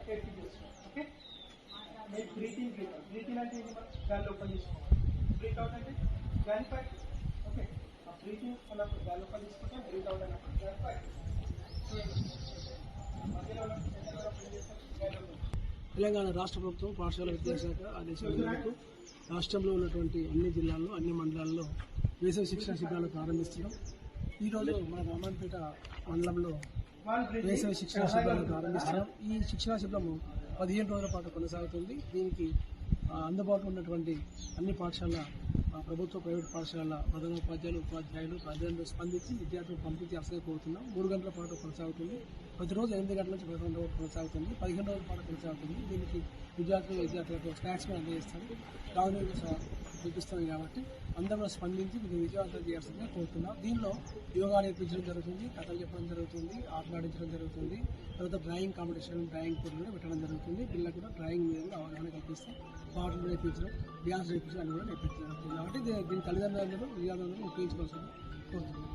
నేర్పించేస్తాం. Okay, మీరు breathing breathing అంటే గాలి ఓపెన్ చేసుకోవాలి, బ్రీత్ అవుట్ అంటే గాలి పైకి. ఓకే, ఆ బ్రీతింగ్ అన్నప్పుడు గాలి ఓపెన్ తీసుకుంటాం, బ్రీత్ అవుట్ అన్నప్పుడు గాలి పైకి. తెలంగాణ రాష్ట్ర ప్రభుత్వం పాఠశాల విద్యాశాఖ ఆదేశాల మేరకు రాష్ట్రంలో ఉన్నటువంటి అన్ని జిల్లాల్లో అన్ని మండలాల్లో వేసవి శిక్షణ శిబిరాలు ప్రారంభిస్తున్నాం. ఈరోజు మన రామాన్పేట మండలంలో వేసవి శిక్షణ శిబిరాలు ప్రారంభిస్తున్నాం. ఈ శిక్షణ శిబిరము 15 రోజుల పాటు కొనసాగుతుంది. దీనికి అందుబాటులో ఉన్నటువంటి అన్ని పాఠశాలల ప్రభుత్వ ప్రైవేట్ పాఠశాలల ప్రధానోపాధ్యాయులు ఉపాధ్యాయులు తల్లిదండ్రులు స్పందించి విద్యార్థులు పంపించాల్సిందే కోరుతున్నాం. 3 గంటల పాటు కొనసాగుతుంది. ప్రతిరోజు 8 గంటల నుంచి 11 రోజులు కొనసాగుతుంది. 15 రోజుల పాటు కొనసాగుతుంది. దీనికి విద్యార్థులకు స్నాక్స్ కూడా అందజేస్తారు, తాగునీరు చూపిస్తాం. కాబట్టి అందరూ స్పందించి దీన్ని విజయవంతం చేయాల్సిందిగా కోరుతున్నాం. దీనిలో యోగా నేర్పించడం జరుగుతుంది, కథలు చెప్పడం జరుగుతుంది, ఆటలాడించడం జరుగుతుంది. తర్వాత డ్రాయింగ్ కాంపిటీషన్, డ్రాయింగ్ పోటీలు కూడా పెట్టడం జరుగుతుంది. పిల్లలకు కూడా డ్రాయింగ్ మీద అవగాహన కల్పిస్తాం. పాటలు నేర్పించడం, డ్యాన్స్ నేర్పించడం అన్ని కూడా నేర్పించడం జరుగుతుంది. కాబట్టి దీని తల్లిదండ్రులందరూ విద్యార్థులందరూ ఉపయోగించుకోవాల్సింది కోరుతున్నాం.